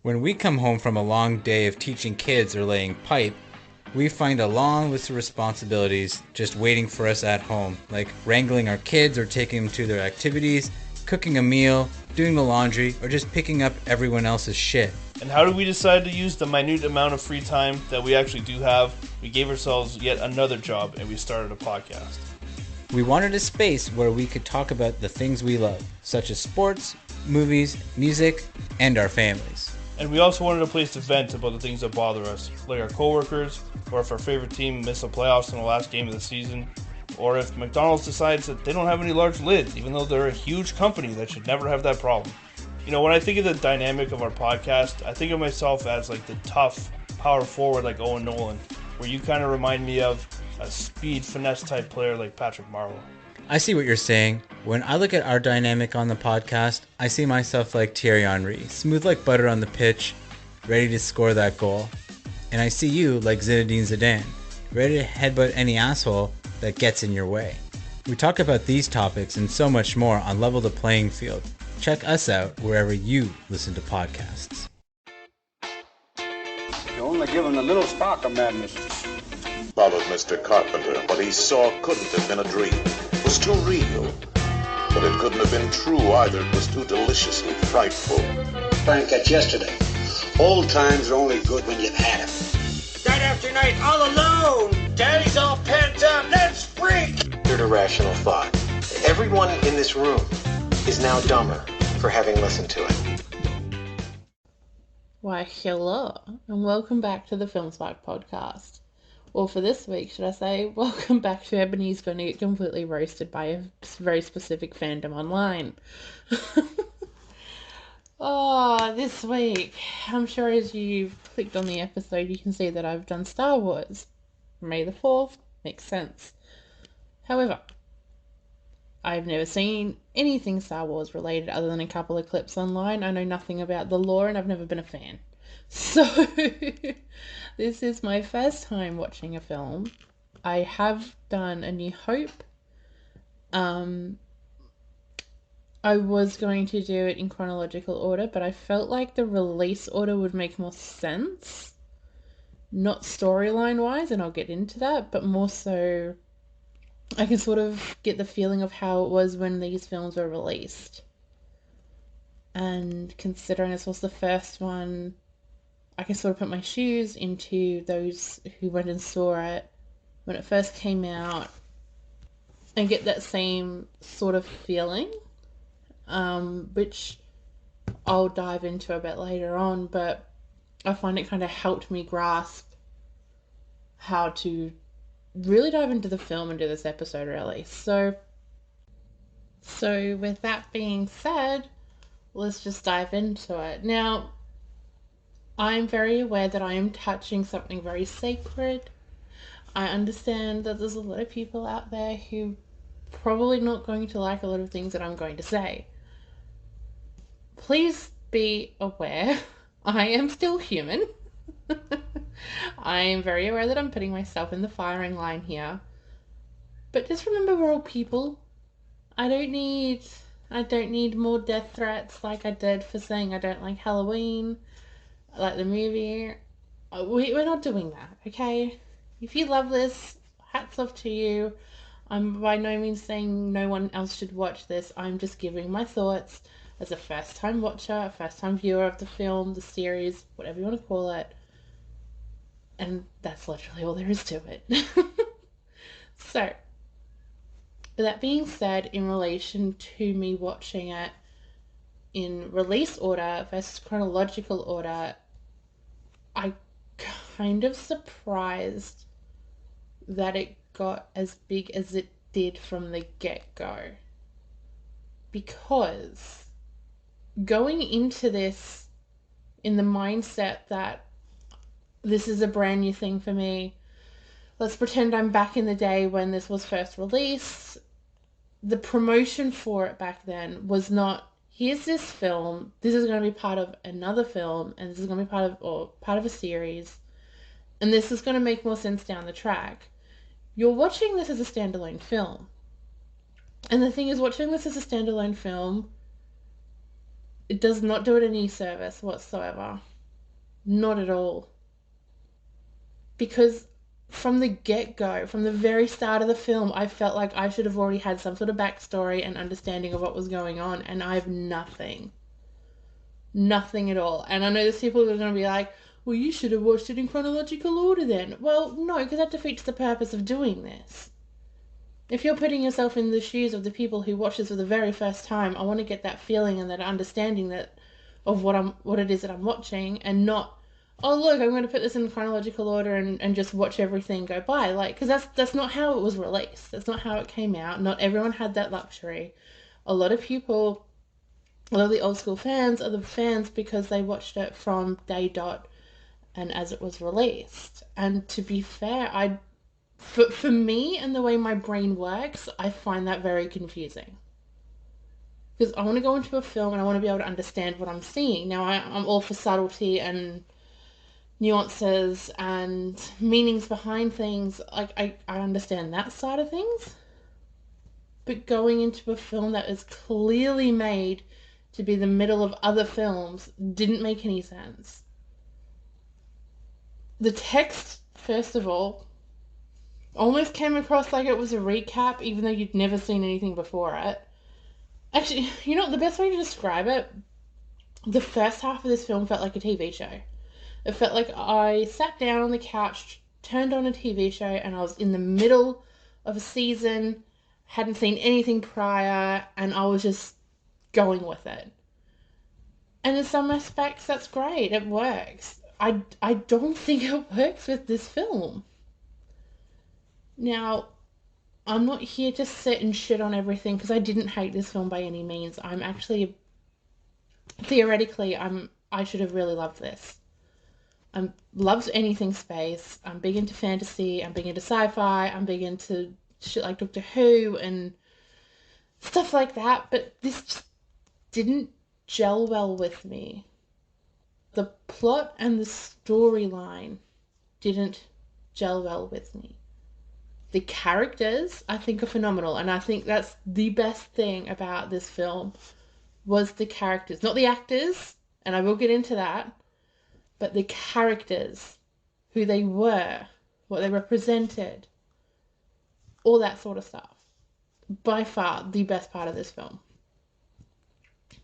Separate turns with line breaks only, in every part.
When we come home from a long day of teaching kids or laying pipe, we find a long list of responsibilities just waiting for us at home, like wrangling our kids or taking them to their activities, cooking a meal, doing the laundry, or just picking up everyone else's shit.
And how do we decide to use the minute amount of free time that we actually do have? We gave ourselves yet another job and we started a podcast.
We wanted a space where we could talk about the things we love, such as sports, movies, music, and our families.
And we also wanted a place to vent about the things that bother us, like our coworkers, or if our favorite team missed the playoffs in the last game of the season, or if McDonald's decides that they don't have any large lids, even though they're a huge company that should never have that problem. You know, when I think of the dynamic of our podcast, I think of myself as like the tough power forward like Owen Nolan, where you kind of remind me of a speed finesse type player like Patrick Marleau.
I see what you're saying. When I look at our dynamic on the podcast, I see myself like Thierry Henry, smooth like butter on the pitch, ready to score that goal. And I see you like Zinedine Zidane, ready to headbutt any asshole that gets in your way. We talk about these topics and so much more on Level the Playing Field. Check us out wherever you listen to podcasts.
You only give him a little spark of madness.
Followed Mr. Carpenter. What he saw couldn't have been a dream. It was too real. But it couldn't have been true either. It was too deliciously frightful.
Frank, that's yesterday. Old times are only good when you've had them.
Night after night, all alone. Daddy's all pent up. Let's freak.
Irrational thought. Everyone in this room is now dumber for having listened to it.
Why, hello, and welcome back to the Film Spark podcast. Or for this week, should I say, welcome back to Ebony's going to get completely roasted by a very specific fandom online. This week, I'm sure as you've clicked on the episode, you can see that I've done Star Wars. May the 4th, makes sense. However, I've never seen anything Star Wars related other than a couple of clips online. I know nothing about the lore and I've never been a fan. So, this is my first time watching a film. I have done A New Hope. I was going to do it in chronological order, but I felt like the release order would make more sense. Not storyline-wise, and I'll get into that, but more so I can sort of get the feeling of how it was when these films were released. And considering this was the first one, I can sort of put my shoes into those who went and saw it when it first came out and get that same sort of feeling, which I'll dive into a bit later on, but I find it kind of helped me grasp how to really dive into the film and do this episode really. So with that being said, let's just dive into it. Now, I'm very aware that I am touching something very sacred. I understand that there's a lot of people out there who probably not going to like a lot of things that I'm going to say. Please be aware, I am still human. I am very aware that I'm putting myself in the firing line here. But just remember, we're all people. I don't need more death threats like I did for saying I don't like Halloween, like the movie. We're not doing that, okay? If you love this, hats off to you. I'm by no means saying no one else should watch this. I'm just giving my thoughts as a first-time watcher, a first-time viewer of the film, the series, whatever you want to call it. And that's literally all there is to it. So, with that being said, in relation to me watching it in release order versus chronological order, I kind of surprised that it got as big as it did from the get-go. Because going into this in the mindset that this is a brand new thing for me, let's pretend I'm back in the day when this was first released. The promotion for it back then was not, here's this film, this is going to be part of another film, and this is going to be part of a series, and this is going to make more sense down the track. You're watching this as a standalone film. And the thing is, watching this as a standalone film, it does not do it any service whatsoever. Not at all. Because from the get-go, from the very start of the film, I felt like I should have already had some sort of backstory and understanding of what was going on, and I have nothing. Nothing at all. And I know there's people who are going to be like, well, you should have watched it in chronological order then. Well, no, because that defeats the purpose of doing this. If you're putting yourself in the shoes of the people who watch this for the very first time, I want to get that feeling and that understanding that of what it is that I'm watching, and not, oh look, I'm going to put this in chronological order and just watch everything go by. Like, because that's not how it was released. That's not how it came out. Not everyone had that luxury. A lot of the old school fans are the fans because they watched it from day dot and as it was released. And to be fair, for me and the way my brain works, I find that very confusing. Because I want to go into a film and I want to be able to understand what I'm seeing. Now, I'm all for subtlety and nuances and meanings behind things. Like, I understand that side of things. But going into a film that is clearly made to be the middle of other films didn't make any sense. The text, first of all, almost came across like it was a recap, even though you'd never seen anything before it. Actually, you know, the best way to describe it, the first half of this film felt like a TV show. It felt like I sat down on the couch, turned on a TV show, and I was in the middle of a season, hadn't seen anything prior, and I was just going with it. And in some aspects, that's great. It works. I don't think it works with this film. Now, I'm not here to sit and shit on everything because I didn't hate this film by any means. I'm actually, theoretically, I should have really loved this. I loved anything space. I'm big into fantasy. I'm big into sci-fi. I'm big into shit like Doctor Who and stuff like that. But this just didn't gel well with me. The plot and the storyline didn't gel well with me. The characters, I think, are phenomenal, and I think that's the best thing about this film was the characters. Not the actors, and I will get into that, but the characters, who they were, what they represented, all that sort of stuff. By far, the best part of this film.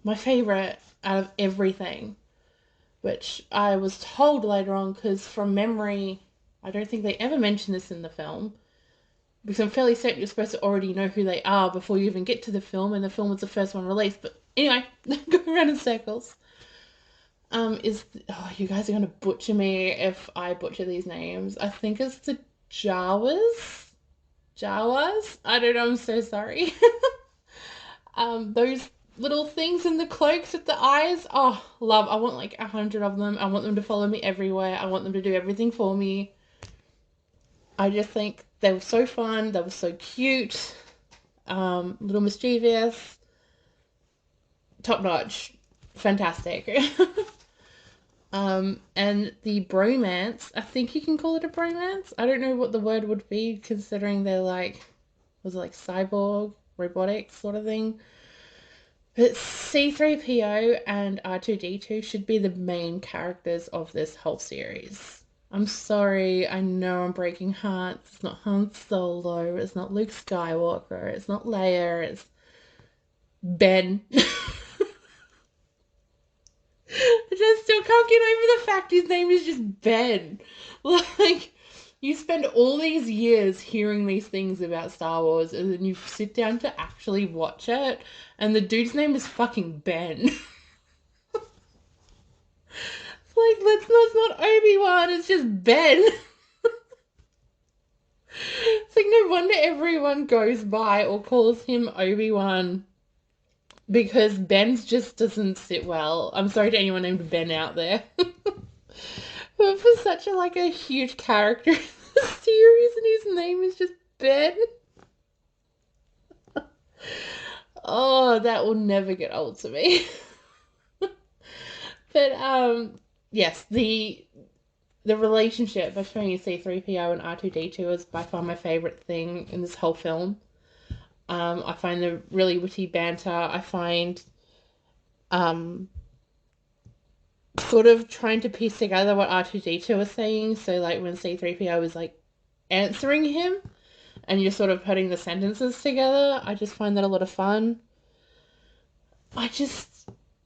My favourite out of everything, which I was told later on, because from memory, I don't think they ever mention this in the film, because I'm fairly certain you're supposed to already know who they are before you even get to the film, and the film was the first one released. But anyway, going around in circles. You guys are going to butcher me if I butcher these names. I think it's the Jawas? Jawas? I don't know, I'm so sorry. Those little things in the cloaks with the eyes. Oh, love. I want like 100 of them. I want them to follow me everywhere. I want them to do everything for me. I just think they were so fun. They were so cute. Little mischievous. Top notch. Fantastic. And the bromance, I think you can call it a bromance. I don't know what the word would be, considering they're like, was it like cyborg, robotic sort of thing? But C3PO and R2D2 should be the main characters of this whole series. I'm sorry, I know I'm breaking hearts. It's not Han Solo, it's not Luke Skywalker, it's not Leia, it's Ben. I just still can't get over the fact his name is just Ben. Like, you spend all these years hearing these things about Star Wars, and then you sit down to actually watch it, and the dude's name is fucking Ben. It's not Obi-Wan, it's just Ben. It's like, no wonder everyone goes by or calls him Obi-Wan, because Ben's just doesn't sit well. I'm sorry to anyone named Ben out there. But for such a huge character in the series, and his name is just Ben. Oh, that will never get old to me. But yes, the relationship between C3PO and R2D2 is by far my favorite thing in this whole film. I find the really witty banter. I find sort of trying to piece together what R2-D2 was saying. So, like, when C-3PO was, like, answering him, and you're sort of putting the sentences together, I just find that a lot of fun.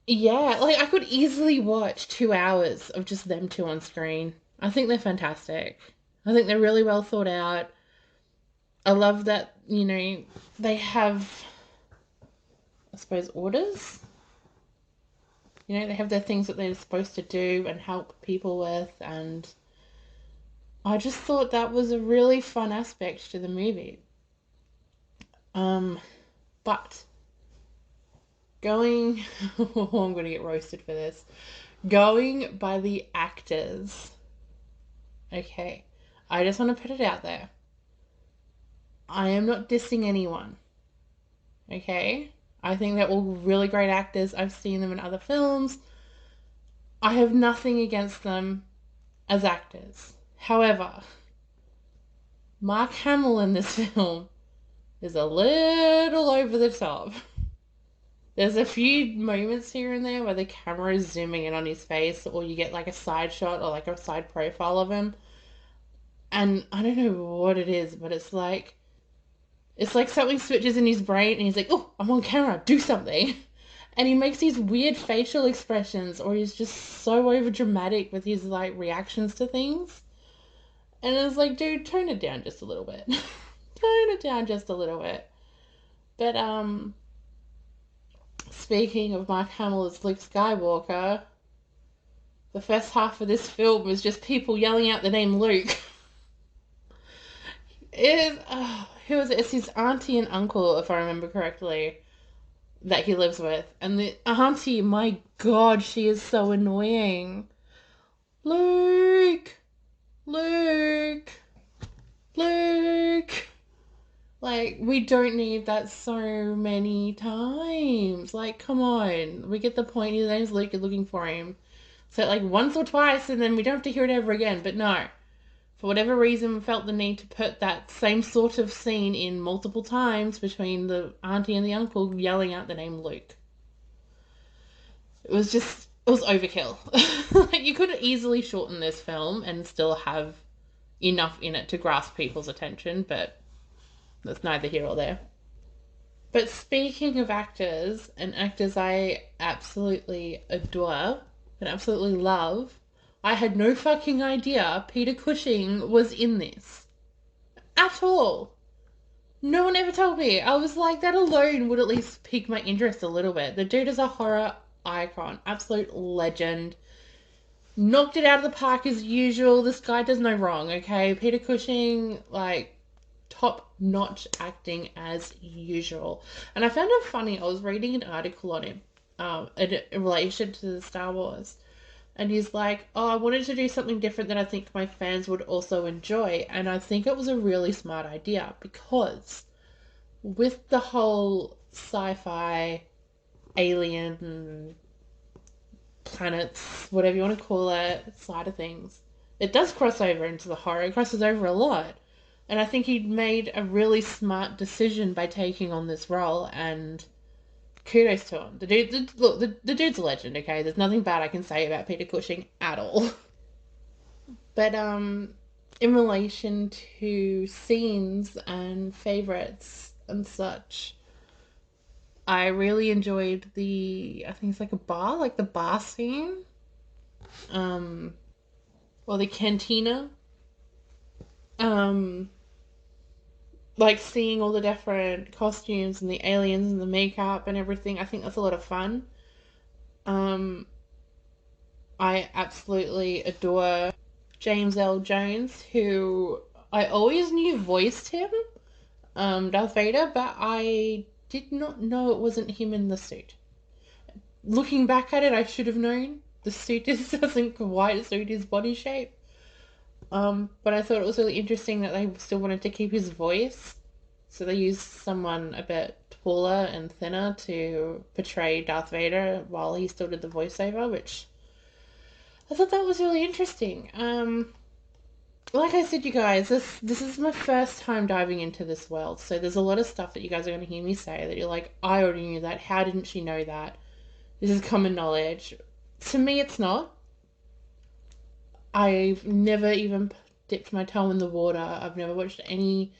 Yeah, like, I could easily watch 2 hours of just them two on screen. I think they're fantastic. I think they're really well thought out. I love that, they have, I suppose, orders. They have their things that they're supposed to do and help people with, and I just thought that was a really fun aspect to the movie. But going, oh, I'm going to get roasted for this. Going by the actors, okay, I just want to put it out there. I am not dissing anyone, okay? I think they're all really great actors. I've seen them in other films. I have nothing against them as actors. However, Mark Hamill in this film is a little over the top. There's a few moments here and there where the camera is zooming in on his face, or you get like a side shot or like a side profile of him. And I don't know what it is, but it's like something switches in his brain and he's like, oh, I'm on camera, do something. And he makes these weird facial expressions, or he's just so over dramatic with his like reactions to things. And it's like, dude, tone it down just a little bit. Tone it down just a little bit. But speaking of Mark Hamill as Luke Skywalker, the first half of this film is just people yelling out the name Luke. Who is it? It's his auntie and uncle, if I remember correctly, that he lives with. And the auntie, my god, she is so annoying. Luke! Luke! Luke! Like, we don't need that so many times. Like, come on. We get the point. His name's Luke, you're looking for him. So, like, once or twice, and then we don't have to hear it ever again. But no. For whatever reason, we felt the need to put that same sort of scene in multiple times between the auntie and the uncle yelling out the name Luke. It was overkill. Like, you could easily shorten this film and still have enough in it to grasp people's attention, but that's neither here or there. But speaking of actors, and actors I absolutely adore and absolutely love, I had no fucking idea Peter Cushing was in this. At all. No one ever told me. I was like, that alone would at least pique my interest a little bit. The dude is a horror icon. Absolute legend. Knocked it out of the park as usual. This guy does no wrong, okay? Peter Cushing, like, top-notch acting as usual. And I found it funny. I was reading an article on him in relation to the Star Wars. And he's like, oh, I wanted to do something different that I think my fans would also enjoy. And I think it was a really smart idea, because with the whole sci-fi, alien, planets, whatever you want to call it, side of things, it does cross over into the horror. It crosses over a lot. And I think he made a really smart decision by taking on this role, and kudos to him. The dude's a legend, okay? There's nothing bad I can say about Peter Cushing at all. But, in relation to scenes and favourites and such, I really enjoyed I think it's like a bar, like the bar scene. Or the cantina. Like seeing all the different costumes and the aliens and the makeup and everything. I think that's a lot of fun. I absolutely adore James L. Jones, who I always knew voiced him, Darth Vader, but I did not know it wasn't him in the suit. Looking back at it, I should have known. The suit just doesn't quite suit his body shape. But I thought it was really interesting that they still wanted to keep his voice. So they used someone a bit taller and thinner to portray Darth Vader while he still did the voiceover, which I thought that was really interesting. Like I said, you guys, this is my first time diving into this world, so there's a lot of stuff that you guys are going to hear me say that you're like, I already knew that. How didn't she know that? This is common knowledge. To me, it's not. I've never even dipped my toe in the water. I've never watched any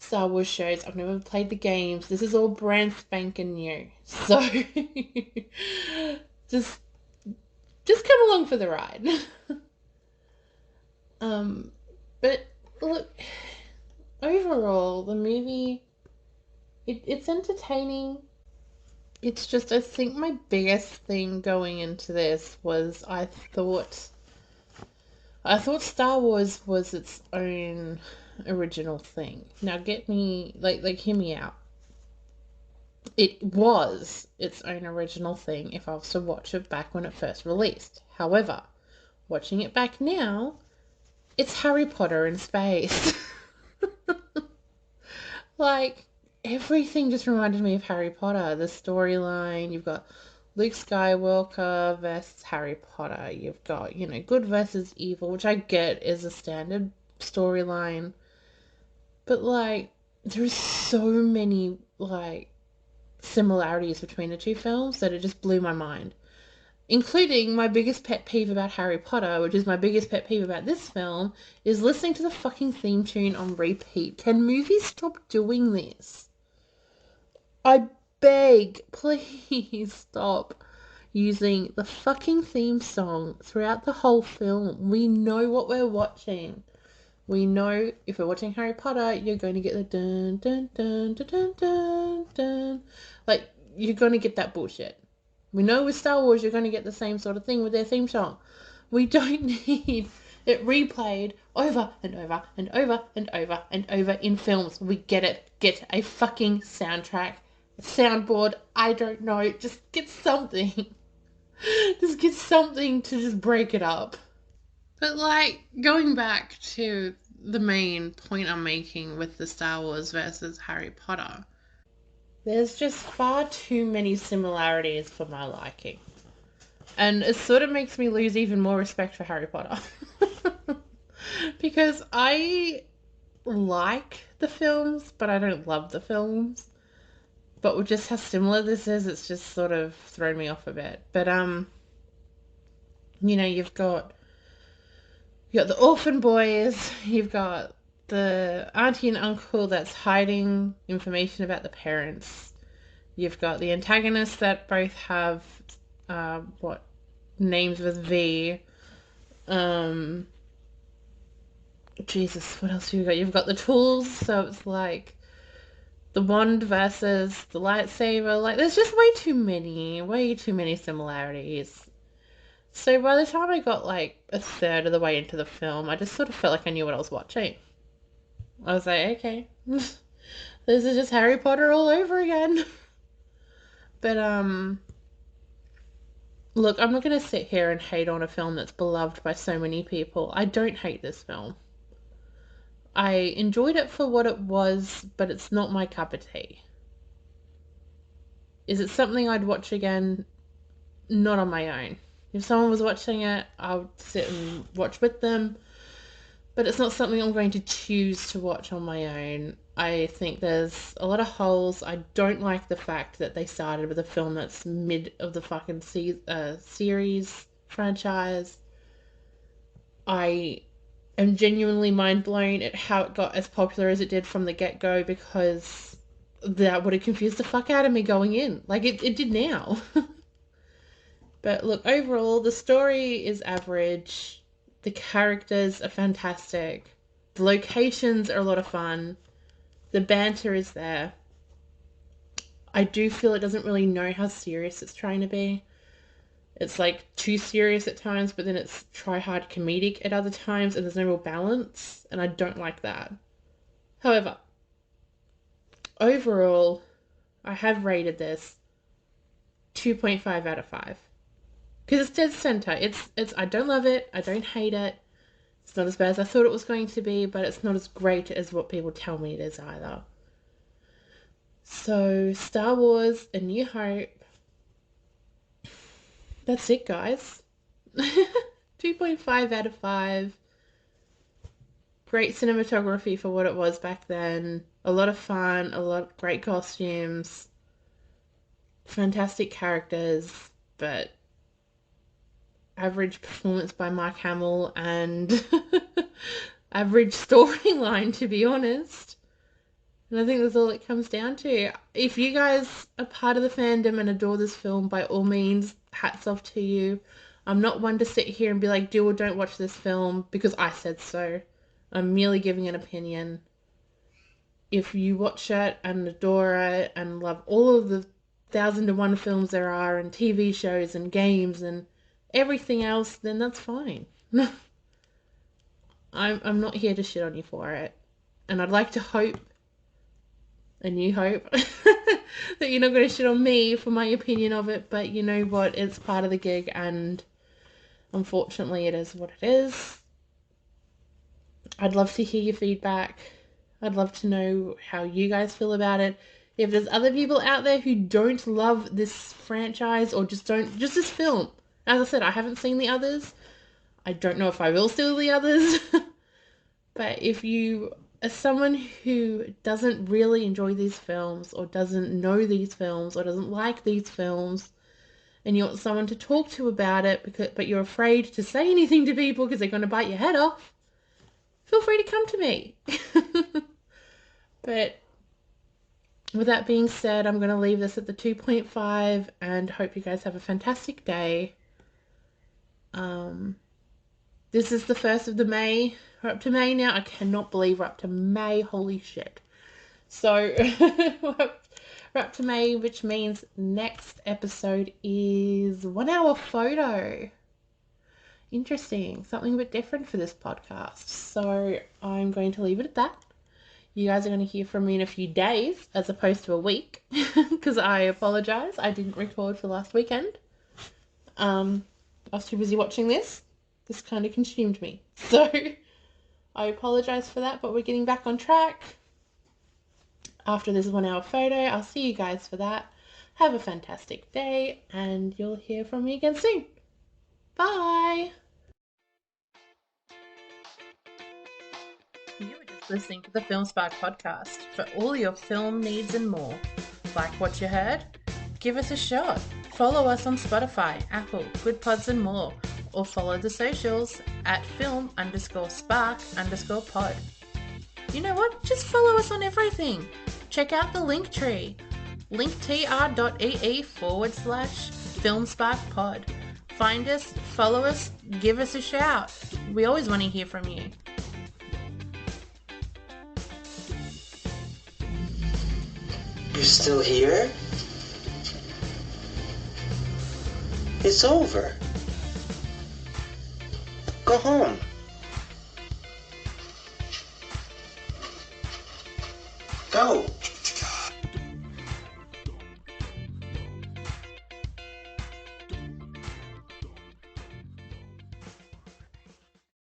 Star Wars shows. I've never played the games. This is all brand spanking new. So just come along for the ride. But look, overall, the movie, it's entertaining. It's just, I think my biggest thing going into this was I thought Star Wars was its own original thing. Now get me, hear me out. It was its own original thing if I was to watch it back when it first released. However, watching it back now, it's Harry Potter in space. Like, everything just reminded me of Harry Potter. The storyline, you've got Luke Skywalker versus Harry Potter. You've got, good versus evil, which I get is a standard storyline. But, there's so many, similarities between the two films that it just blew my mind. Including my biggest pet peeve about Harry Potter, which is my biggest pet peeve about this film, is listening to the fucking theme tune on repeat. Can movies stop doing this? I beg, please stop using the fucking theme song throughout the whole film. We know what we're watching. We know if we're watching Harry Potter, you're going to get the dun dun dun dun dun dun dun. You're going to get that bullshit. We know with Star Wars, you're going to get the same sort of thing with their theme song. We don't need it replayed over and over and over and over and over in films. We get it. Get a fucking soundtrack, soundboard. I don't know. Just get something. Just get something to just break it up. But going back to the main point I'm making with the Star Wars versus Harry Potter, there's just far too many similarities for my liking. And it sort of makes me lose even more respect for Harry Potter. Because I like the films, but I don't love the films. But with just how similar this is, it's just sort of thrown me off a bit. But, you've got the orphan boys, you've got the auntie and uncle that's hiding information about the parents. You've got the antagonists that both have, names with V. Jesus, what else have you got? You've got the tools, so it's the wand versus the lightsaber. There's just way too many similarities. So by the time I got a third of the way into the film, I just sort of felt like I knew what I was watching. I was like, okay, this is just Harry Potter all over again. But, look, I'm not going to sit here and hate on a film that's beloved by so many people. I don't hate this film. I enjoyed it for what it was, but it's not my cup of tea. Is it something I'd watch again? Not on my own. If someone was watching it, I would sit and watch with them. But it's not something I'm going to choose to watch on my own. I think there's a lot of holes. I don't like the fact that they started with a film that's mid of the fucking series franchise. I am genuinely mind blown at how it got as popular as it did from the get-go, because that would have confused the fuck out of me going in. It did now. But look, overall, the story is average. The characters are fantastic. The locations are a lot of fun. The banter is there. I do feel it doesn't really know how serious it's trying to be. It's too serious at times, but then it's try-hard comedic at other times, and there's no real balance, and I don't like that. However, overall, I have rated this 2.5 out of 5. Because it's dead center. It's I don't love it. I don't hate it. It's not as bad as I thought it was going to be, but it's not as great as what people tell me it is either. So, Star Wars: A New Hope. That's it, guys. 2.5 out of 5. Great cinematography for what it was back then. A lot of fun. A lot of great costumes. Fantastic characters. But average performance by Mark Hamill and average storyline, to be honest. And I think that's all it comes down to. If you guys are part of the fandom and adore this film, by all means, hats off to you. I'm not one to sit here and be like, do or don't watch this film because I said so. I'm merely giving an opinion. If you watch it and adore it and love all of the 1,001 films there are and TV shows and games and everything else, then that's fine. I'm not here to shit on you for it. And I'd like to hope, and you hope, that you're not going to shit on me for my opinion of it, but you know what, it's part of the gig, and unfortunately it is what it is. I'd love to hear your feedback. I'd love to know how you guys feel about it. If there's other people out there who don't love this franchise or just this film. As I said, I haven't seen the others. I don't know if I will see the others. But if you are someone who doesn't really enjoy these films or doesn't know these films or doesn't like these films and you want someone to talk to about it but you're afraid to say anything to people because they're going to bite your head off, feel free to come to me. But with that being said, I'm going to leave this at the 2.5 and hope you guys have a fantastic day. This is the 1st of the May. We're up to May now. I cannot believe we're up to May. Holy shit. So, we're up to May, which means next episode is 1 hour photo. Interesting. Something a bit different for this podcast. So, I'm going to leave it at that. You guys are going to hear from me in a few days as opposed to a week because I apologize. I didn't record for last weekend. I was too busy watching this. This kind of consumed me. So I apologize for that, but we're getting back on track. After this 1 hour photo, I'll see you guys for that. Have a fantastic day and you'll hear from me again soon. Bye. You were just listening to the Film Spark podcast for all your film needs and more. Like what you heard? Give us a shot. Follow us on Spotify, Apple, Good Pods and more. Or follow the socials at film_spark_pod. You know what? Just follow us on everything. Check out the link tree. linktr.ee/filmsparkpod. Find us, follow us, give us a shout. We always want to hear from you.
You're still here? It's over. Go home. Go.